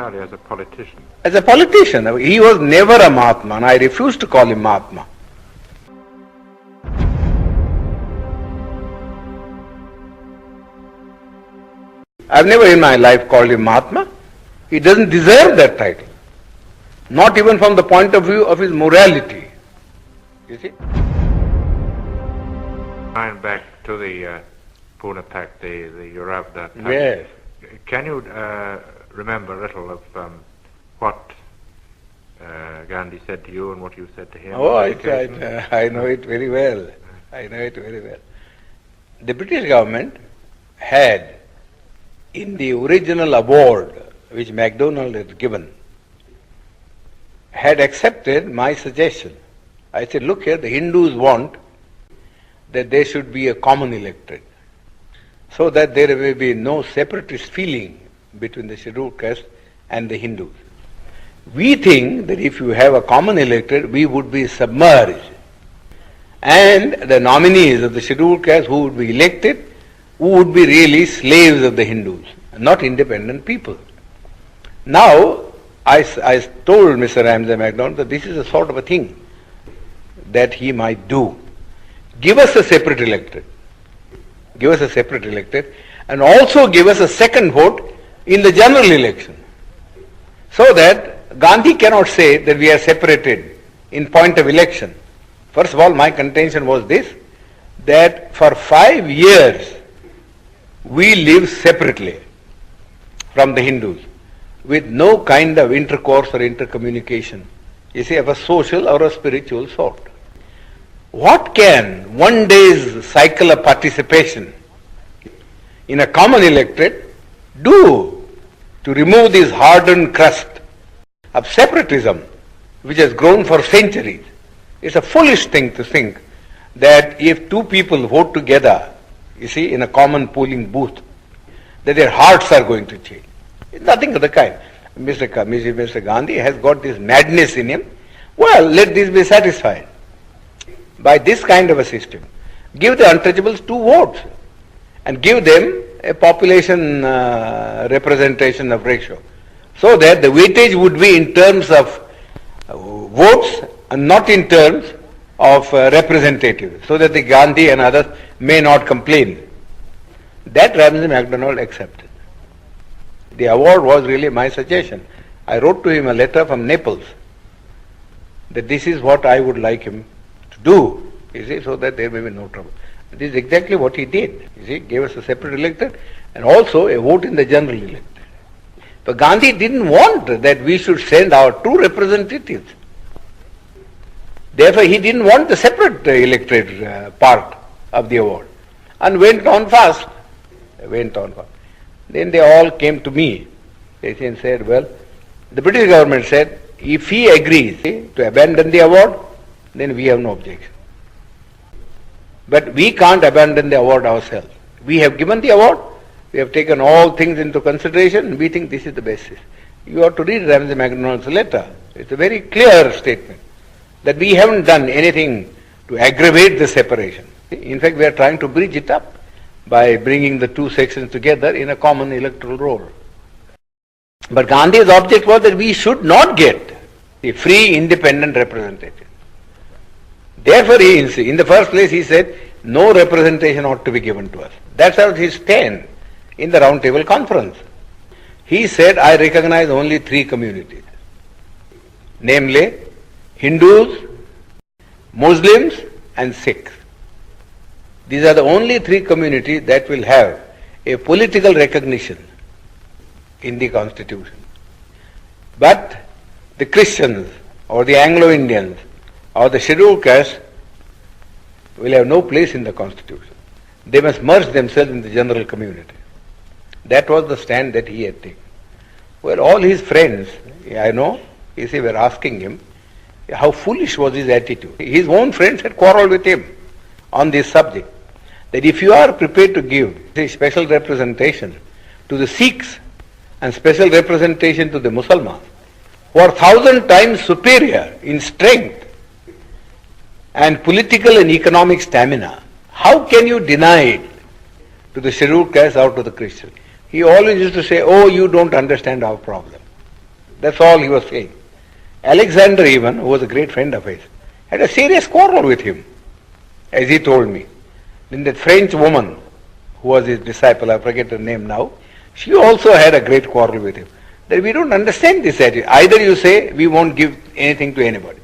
entirely as a politician? As a politician. He was never a Mahatma, and I refuse to call him Mahatma. I've never in my life called him Mahatma. He doesn't deserve that title. Not even from the point of view of his morality. You see? Going back to the Pune Pact, the Eurabda Pact. Yes. Can you remember a little of what Gandhi said to you and what you said to him? Oh, I know it very well. I know it very well. The British government had, in the original award which MacDonald had given, had accepted my suggestion. I said, look here, the Hindus want that there should be a common electorate, so that there may be no separatist feeling between the scheduled caste and the Hindus. We think that if you have a common electorate, we would be submerged, and the nominees of the scheduled caste who would be elected, who would be really slaves of the Hindus, not independent people. Now, I told Mr. Ramsay MacDonald that this is a sort of a thing that he might do. Give us a separate electorate. Give us a separate electorate, and also give us a second vote in the general election, so that Gandhi cannot say that we are separated in point of election. First of all, my contention was this, that for 5 years we lived separately from the Hindus, with no kind of intercourse or intercommunication, you see, of a social or a spiritual sort. What can one day's cycle of participation in a common electorate do to remove this hardened crust of separatism which has grown for centuries? It's a foolish thing to think that if two people vote together, you see, in a common polling booth, that their hearts are going to change. It's nothing of the kind. Mr. Gandhi has got this madness in him. Well, let this be satisfied by this kind of a system. Give the untouchables 2 votes and give them a population representation of ratio, so that the weightage would be in terms of votes and not in terms of representatives, so that the Gandhi and others may not complain. That Ramsay MacDonald accepted. The award was really my suggestion. I wrote to him a letter from Naples that this is what I would like him to do, you see, so that there may be no trouble. This is exactly what he did. You see, gave us a separate electorate and also a vote in the general electorate. But Gandhi didn't want that we should send our 2 representatives. Therefore, he didn't want the separate electorate part of the award, and went on fast. Then they all came to me. They said, well, the British government said, if he agrees to abandon the award, then we have no objection. But we can't abandon the award ourselves. We have given the award, we have taken all things into consideration, and we think this is the basis. You have to read Ramsay MacDonald's letter. It's a very clear statement that we haven't done anything to aggravate the separation. In fact, we are trying to bridge it up by bringing the 2 sections together in a common electoral roll. But Gandhi's object was that we should not get a free, independent representative. Therefore, in the first place, he said, no representation ought to be given to us. That's how his stand in the Round Table Conference. He said, I recognize only 3 communities, namely Hindus, Muslims, and Sikhs. These are the only 3 communities that will have a political recognition in the Constitution. But the Christians or the Anglo-Indians or the scheduled caste will have no place in the Constitution. They must merge themselves in the general community. That was the stand that he had taken. Well, all his friends, I know, you see, were asking him how foolish was his attitude. His own friends had quarreled with him on this subject, that if you are prepared to give a special representation to the Sikhs and special representation to the Muslims, who are 1,000 times superior in strength and political and economic stamina, how can you deny it to the scheduled caste or to the Christian? He always used to say, oh, you don't understand our problem. That's all he was saying. Alexander even, who was a great friend of his, had a serious quarrel with him, as he told me. Then that French woman, who was his disciple, I forget her name now, she also had a great quarrel with him. That we don't understand this attitude. Either you say, we won't give anything to anybody.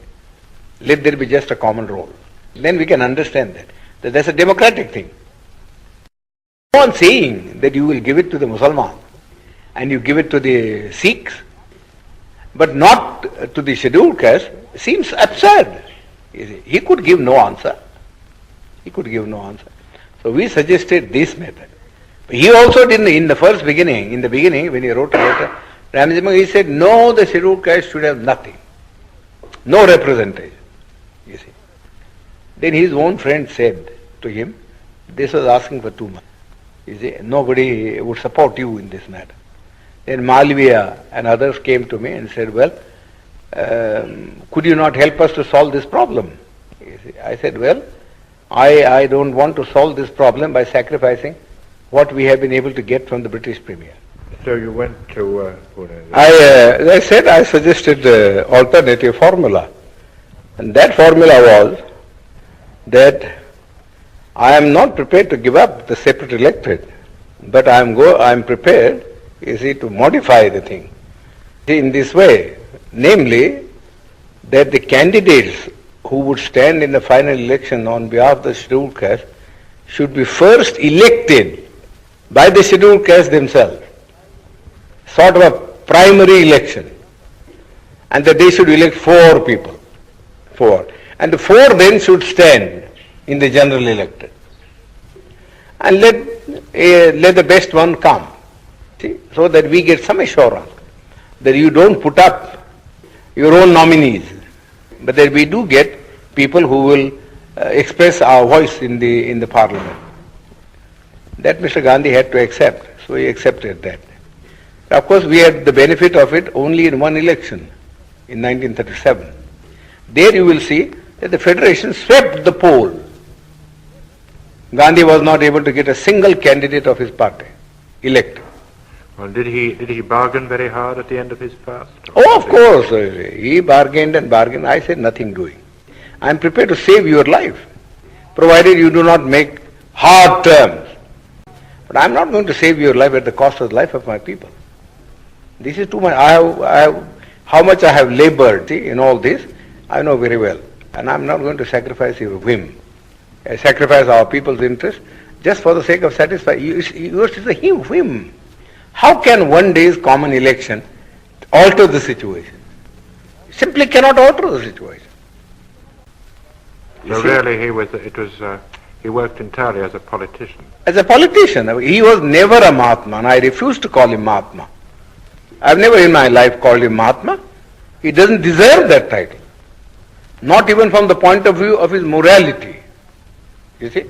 Let there be just a common role. Then we can understand that that's a democratic thing. No one saying that you will give it to the Muslims and you give it to the Sikhs, but not to the scheduled caste, seems absurd. He could give no answer. He could give no answer. So we suggested this method. He also did in the beginning, when he wrote a letter, he said, no, the scheduled caste should have nothing. No representation. You see. Then his own friend said to him, this was asking for too much. You see, nobody would support you in this matter. Then Malviya and others came to me and said, well, could you not help us to solve this problem? You see, I said, well, I don't want to solve this problem by sacrificing what we have been able to get from the British Premier. So you went to Pune? I said I suggested the alternative formula. And that formula was that I am not prepared to give up the separate electorate, but I am prepared, you see, to modify the thing in this way, namely that the candidates who would stand in the final election on behalf of the scheduled caste should be first elected by the scheduled caste themselves, sort of a primary election, and that they should elect 4 people, 4, and the 4 then should stand in the general electorate, and let the best one come, see, so that we get some assurance that you don't put up your own nominees, but that we do get people who will express our voice in the parliament. That Mr. Gandhi had to accept, so he accepted that. Of course, we had the benefit of it only in one election, in 1937. There you will see that the Federation swept the poll. Gandhi was not able to get a single candidate of his party elected. Well, did he bargain very hard at the end of his fast? Oh, of course. He bargained and bargained. I said nothing doing. I am prepared to save your life, provided you do not make hard terms. But I am not going to save your life at the cost of the life of my people. This is too much. How much I have labored in all this, I know very well. And I am not going to sacrifice your whim, sacrifice our people's interest, just for the sake of satisfying. Yours is a whim. How can one day's common election alter the situation? Simply cannot alter the situation. So really he worked entirely as a politician. As a politician. He was never a Mahatma, and I refuse to call him Mahatma. I've never in my life called him Mahatma. He doesn't deserve that title. Not even from the point of view of his morality. You see?